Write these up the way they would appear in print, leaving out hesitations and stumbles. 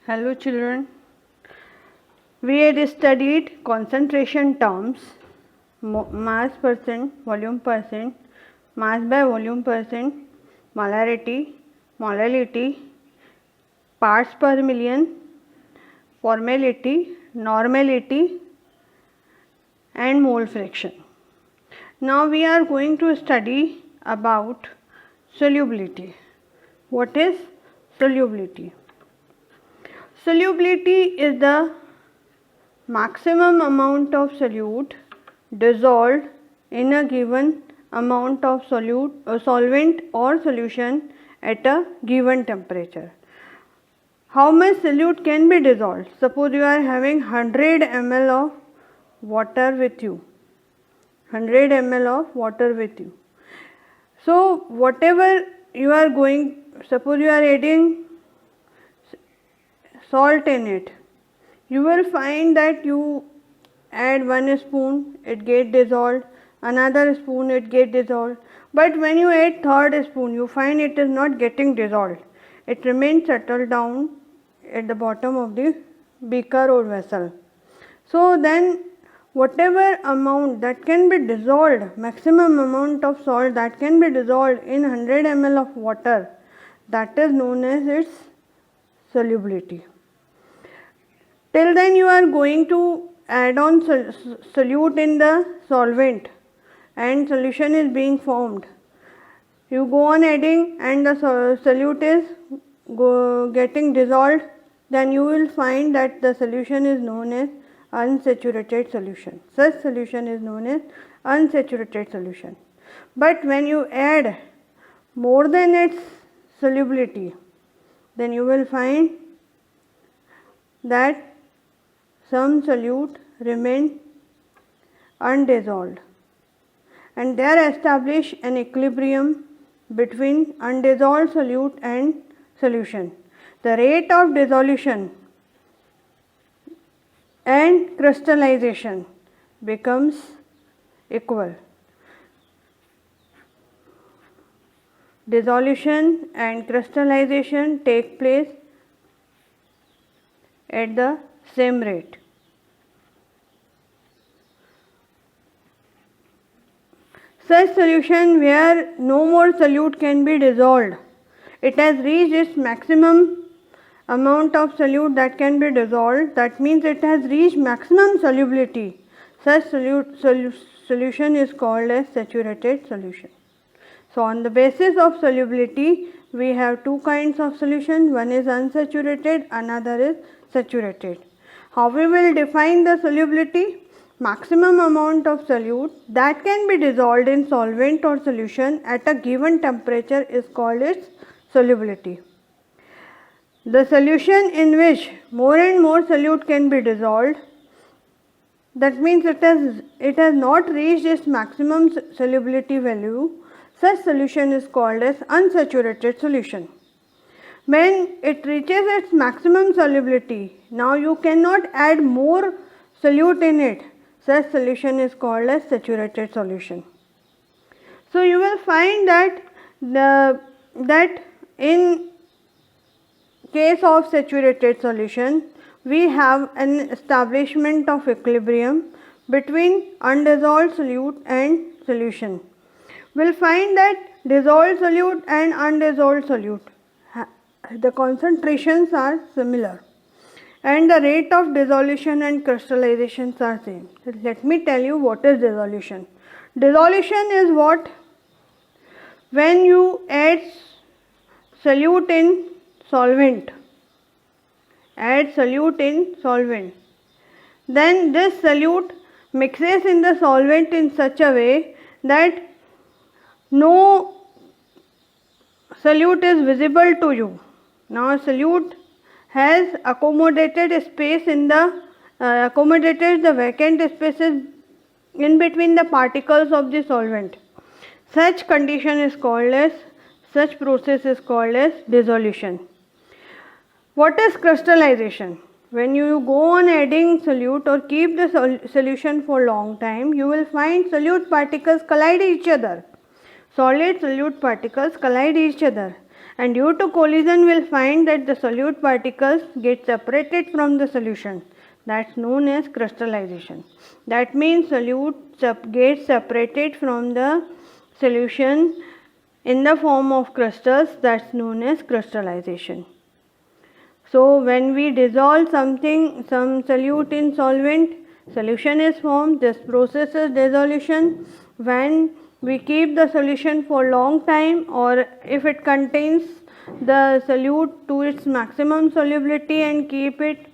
Hello children, we had studied concentration terms, mass percent, volume percent, mass by volume percent, molarity, molality, parts per million, formality, normality and mole fraction. Now we are going to study about solubility. What is solubility? Solubility is the maximum amount of solute dissolved in a given amount of solvent or solution at a given temperature. How much solute can be dissolved? Suppose you are having 100 ml of water with you. 100 ml of water with you. So whatever you are going, suppose you are adding salt in it, you will find that you add 1 spoon, it get dissolved, another spoon, it get dissolved. But when you add third spoon, you find it is not getting dissolved. It remains settled down at the bottom of the beaker or vessel. So then whatever amount that can be dissolved, maximum amount of salt that can be dissolved in 100 ml of water, that is known as its solubility. Till then you are going to add on solute in the solvent and solution is being formed. You go on adding and the solute is getting dissolved, then you will find that the solution is known as unsaturated solution. Such solution is known as unsaturated solution. But when you add more than its solubility, then you will find that some solute remain undissolved, and there establish an equilibrium between undissolved solute and solution. The rate of dissolution and crystallization becomes equal. Dissolution and crystallization take place at the same rate. Such solution where no more solute can be dissolved, it has reached its maximum amount of solute that can be dissolved, that means it has reached maximum solubility. Such solution is called as saturated solution. So on the basis of solubility, we have two kinds of solution, one is unsaturated, another is saturated. How we will define the solubility? Maximum amount of solute that can be dissolved in solvent or solution at a given temperature is called its solubility. The solution in which more and more solute can be dissolved, that means it has not reached its maximum solubility value, such solution is called as unsaturated solution. When it reaches its maximum solubility, now you cannot add more solute in it, such solution is called as saturated solution. So you will find that in case of saturated solution, we have an establishment of equilibrium between undissolved solute and solution. We will find that dissolved solute and undissolved solute, the concentrations are similar and the rate of dissolution and crystallizations are same. So let me tell you what is dissolution. Dissolution is what? When you add solute in solvent, then this solute mixes in the solvent in such a way that no solute is visible to you. Now solute has accommodated the vacant spaces in between the particles of the solvent. Such process is called as dissolution. What is crystallization? When you go on adding solute or keep the solution for long time, you will find solute particles collide each other. Solid solute particles collide each other and due to collision we'll find that the solute particles get separated from the solution. That's known as crystallization. That means solute gets separated from the solution in the form of crystals. That's known as crystallization. So when we dissolve something, some solute in solvent, solution is formed. This process is dissolution. When we keep the solution for long time, or if it contains the solute to its maximum solubility and keep it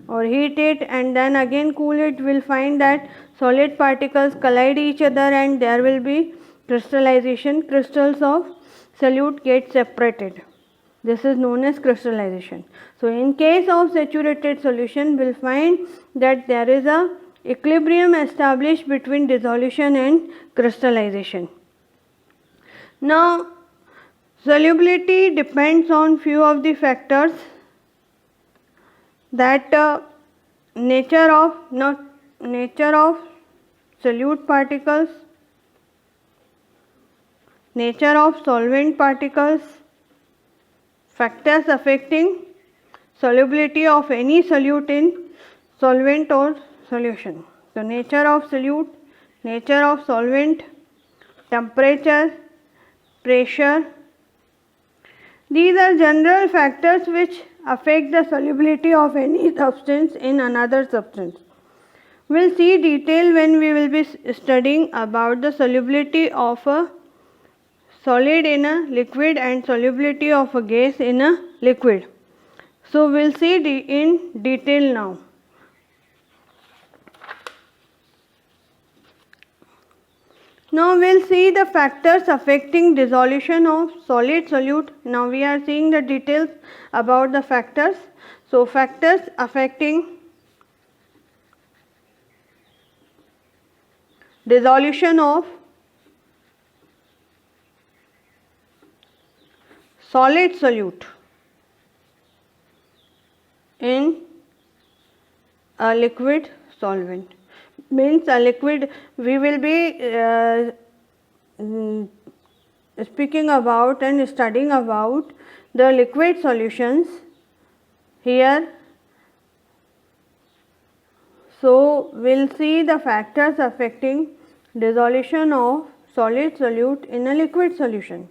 or heat it and then again cool it, we'll find that solid particles collide each other and there will be crystallization. Crystals of solute get separated. This is known as crystallization. So in case of saturated solution, we'll find that there is a equilibrium established between dissolution and crystallization. Now solubility depends on few of the factors, that nature of solute particles, nature of solvent particles, factors affecting solubility of any solute in solvent or solution. So nature of solute, nature of solvent, temperature, pressure, these are general factors which affect the solubility of any substance in another substance. We'll see detail when we will be studying about the solubility of a solid in a liquid and solubility of a gas in a liquid. So we'll see in detail now. Now we'll see the factors affecting dissolution of solid solute. Now we are seeing the details about the factors. So factors affecting dissolution of solid solute in a liquid solvent. Means a liquid, we will be speaking about and studying about the liquid solutions here. So we'll see the factors affecting dissolution of solid solute in a liquid solution.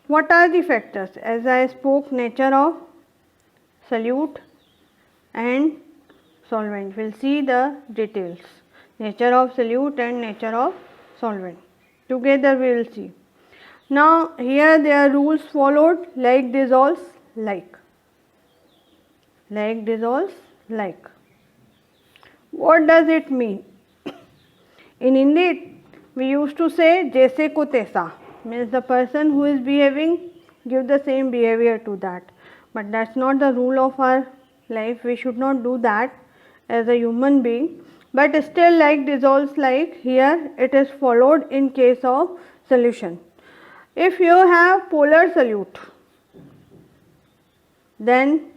What are the factors? As I spoke, nature of solute and solvent. We'll see the details. Nature of solute and nature of solvent. Together we will see. Now here there are rules followed, like dissolves like. Like dissolves like. What does it mean? In Hindi we used to say jaise ko taisa, means the person who is behaving, give the same behavior to that. But that's not the rule of our life. We should not do that as a human being. But still, like dissolves like, here it is followed in case of solution. If you have polar solute, then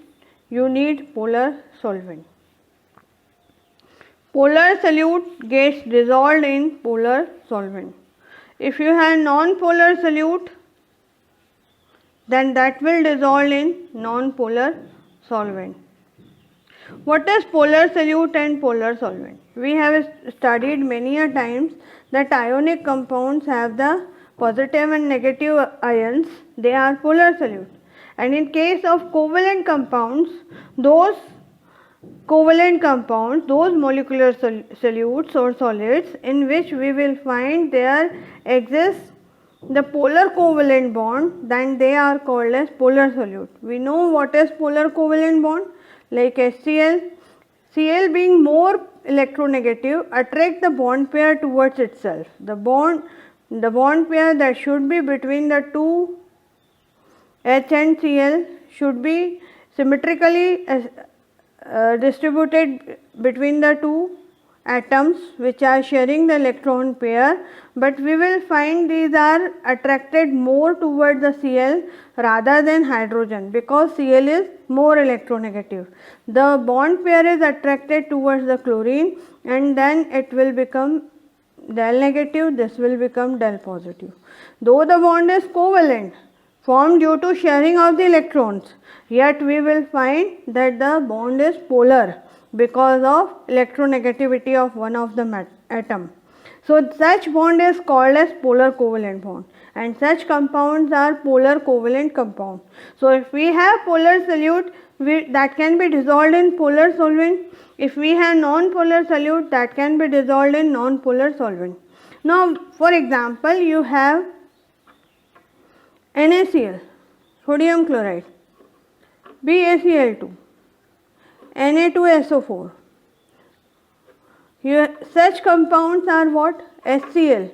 you need polar solvent. Polar solute gets dissolved in polar solvent. If you have non-polar solute, then that will dissolve in non-polar solvent. What is polar solute and polar solvent? We have studied many a times that ionic compounds have the positive and negative ions, they are polar solute. And in case of covalent compounds, those molecular solutes or solids in which we will find there exists the polar covalent bond, then they are called as polar solute. We know what is polar covalent bond, like HCl. Cl being more electronegative attract the bond pair towards itself. The bond pair that should be between the two H and Cl should be symmetrically distributed between the two atoms which are sharing the electron pair, but we will find these are attracted more towards the Cl rather than hydrogen, because Cl is more electronegative. The bond pair is attracted towards the chlorine and then it will become del negative, this will become del positive. Though the bond is covalent, formed due to sharing of the electrons, yet we will find that the bond is polar because of electronegativity of one of the atom. So such bond is called as polar covalent bond, and such compounds are polar covalent compound. So if we have polar solute that can be dissolved in polar solvent, if we have non-polar solute that can be dissolved in non-polar solvent. Now for example, you have NaCl, sodium chloride, BaCl2, Na2SO4. Here, such compounds are what? HCl.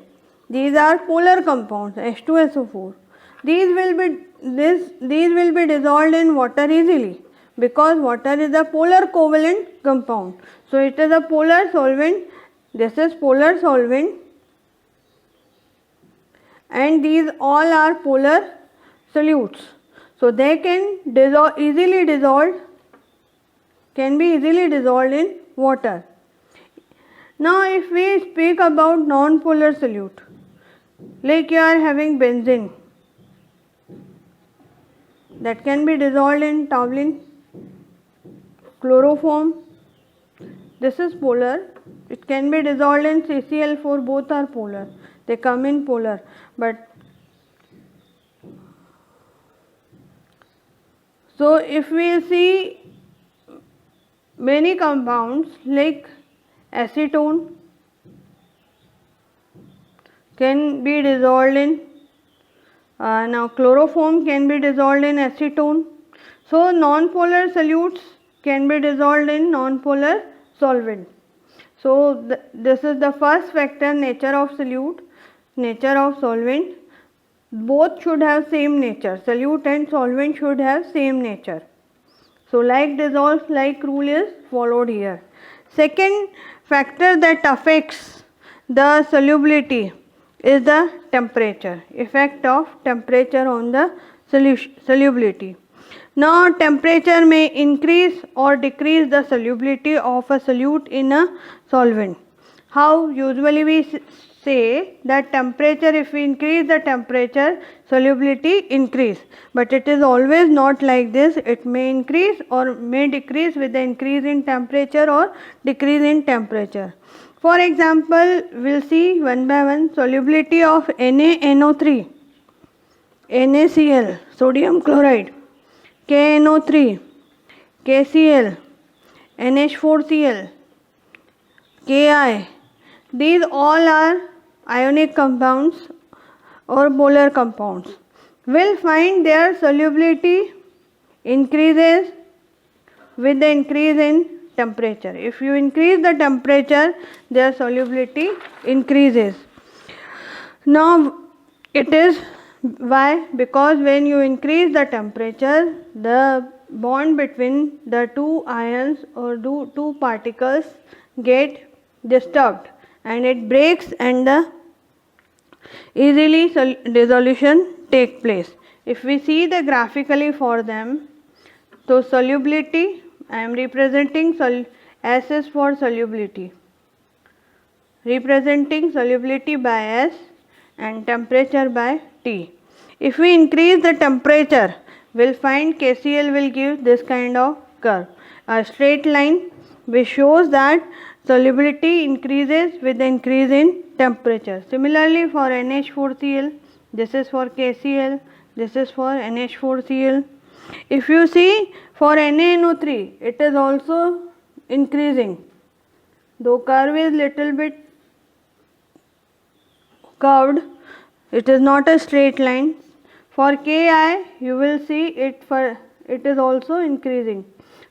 These are polar compounds, H2SO4. These will be dissolved in water easily because water is a polar covalent compound. So it is a polar solvent. This is polar solvent, and these all are polar solutes. So they can easily dissolved in water. Now if we speak about non-polar solute, like you are having benzene that can be dissolved in toluene, chloroform, this is polar, it can be dissolved in CCl4, both are polar, they come in polar. But so if we see many compounds like acetone can be dissolved in now chloroform can be dissolved in acetone. So non-polar solutes can be dissolved in non-polar solvent. So this is the first factor, nature of solute, nature of solvent. Both should have same nature, solute and solvent should have same nature. So like dissolves like rule is followed here. Second factor that affects the solubility is the temperature, effect of temperature on the solubility. Now temperature may increase or decrease the solubility of a solute in a solvent. How? Usually we say that temperature, if we increase the temperature, solubility increase, but it is always not like this. It may increase or may decrease with the increase in temperature or decrease in temperature. For example, we will see one by one. Solubility of NaNO3, NaCl, sodium chloride, KNO3, KCl, NH4Cl, Ki. These all are ionic compounds or polar compounds. We'll find their solubility increases with the increase in temperature. If you increase the temperature, their solubility increases. Now it is why? Because when you increase the temperature, the bond between the two ions or two particles get disturbed and it breaks and the easily dissolution take place. If we see the graphically for them, so solubility, I am representing S is for solubility, representing solubility by S and temperature by T. If we increase the temperature, we will find KCl will give this kind of curve, a straight line which shows that solubility increases with the increase in temperature. Similarly for NH4Cl, this is for KCl, this is for NH4Cl. If you see for NaNO3, it is also increasing, though curve is little bit curved, it is not a straight line. For Ki, you will see it is also increasing.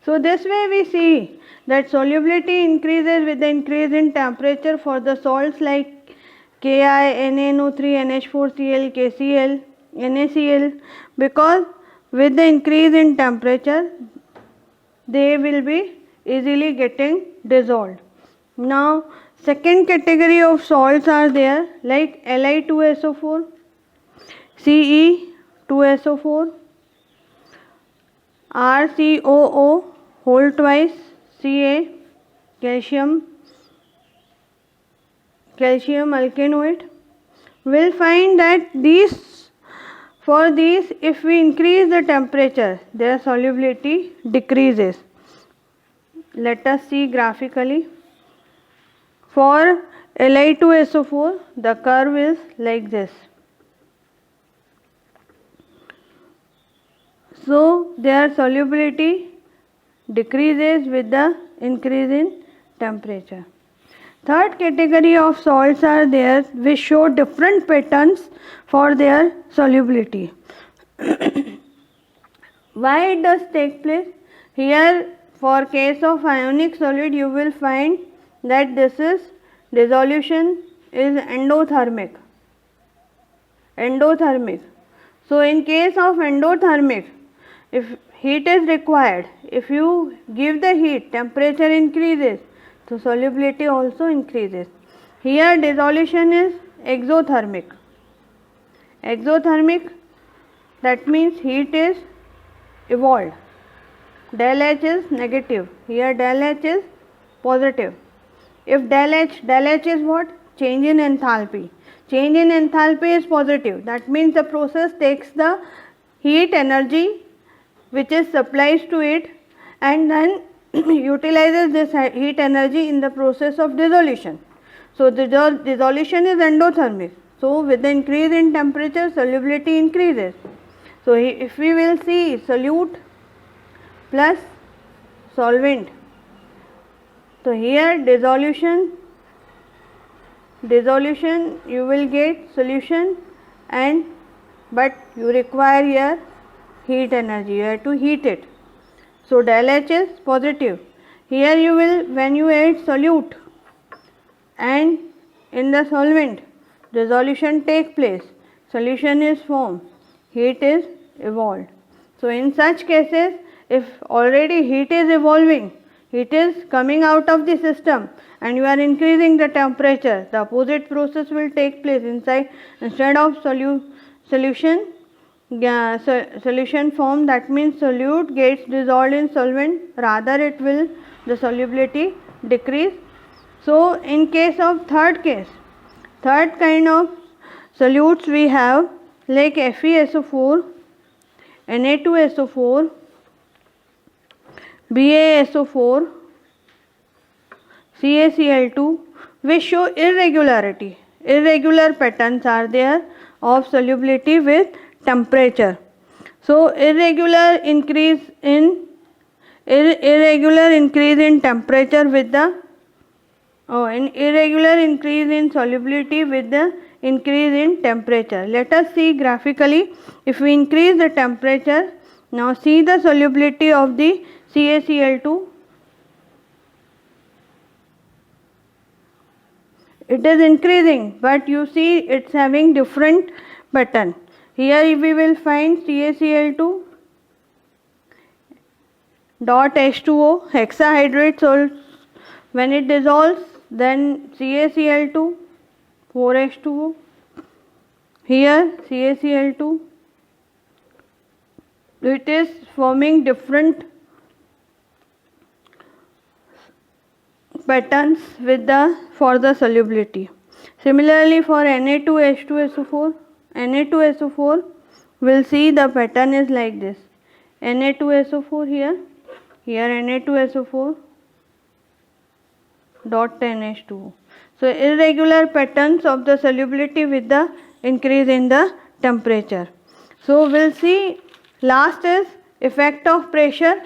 So this way we see that solubility increases with the increase in temperature for the salts like Ki, NaNO3, NH4Cl, KCl, NaCl, because with the increase in temperature they will be easily getting dissolved. Now second category of salts are there like Li2SO4, Ce2SO4, RCOO whole twice, Ca, calcium alkanoate. We'll find that these For these, if we increase the temperature, their solubility decreases. Let us see graphically. For Li2SO4, the curve is like this. So their solubility decreases with the increase in temperature. Third category of salts are there which show different patterns for their solubility. Why it does take place? Here, for case of ionic solid, you will find that this is dissolution is endothermic. So in case of endothermic, if heat is required, if you give the heat, temperature increases, so solubility also increases. Here dissolution is exothermic. That means heat is evolved. Del H is negative. Here del H is positive. If del H is what? Change in enthalpy. Change in enthalpy is positive. That means the process takes the heat energy which is supplied to it and then utilizes this heat energy in the process of dissolution. So the dissolution is endothermic. So with the increase in temperature, solubility increases. So if we will see solute plus solvent, so here dissolution you will get solution but you require here heat energy, you have to heat it. So del H is positive. Here you will, when you add solute and in the solvent, dissolution take place, solution is formed, heat is evolved. So in such cases, if already heat is evolving, heat is coming out of the system and you are increasing the temperature, the opposite process will take place inside. Instead of solution form, that means solute gets dissolved in solvent, rather it will the solubility decrease. So in case of third kind of solutes we have like FeSO4, Na2SO4, BaSO4, CaCl2, which show irregular patterns are there of solubility with temperature. So irregular increase in temperature with the irregular increase in solubility with the increase in temperature. Let us see graphically. If we increase the temperature, now see the solubility of the CaCl2. It is increasing, but you see it's having different pattern. Here we will find CaCl2 dot H2O, hexahydrate salts. When it dissolves, then CaCl2 4H2O. Here CaCl2, it is forming different patterns with for the solubility. Similarly for Na2H2SO4, we'll see the pattern is like this. Na2SO4 here Na2SO4 dot 10H2O. So irregular patterns of the solubility with the increase in the temperature. So we'll see last is effect of pressure.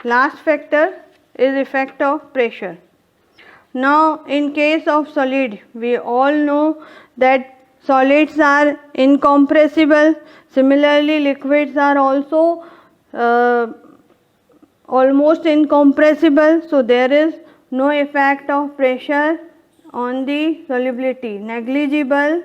Last factor is effect of pressure. Now in case of solid, we all know that solids are incompressible. Similarly liquids are also almost incompressible. So there is no effect of pressure on the solubility. Negligible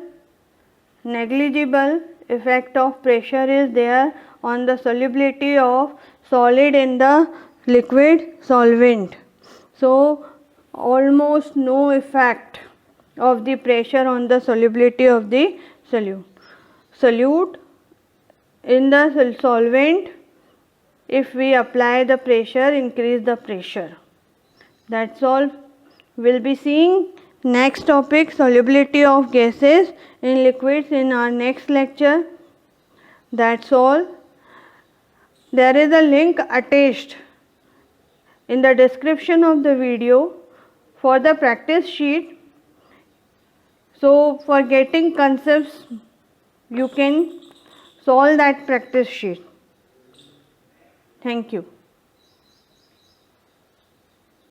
effect of pressure is there on the solubility of solid in the liquid solvent. So almost no effect of the pressure on the solubility of the solute in the solvent. If we apply the pressure, increase the pressure. That's all. We'll be seeing next topic, solubility of gases in liquids, in our next lecture. That's all. There is a link attached in the description of the video for the practice sheet. So for getting concepts, you can solve that practice sheet. Thank you.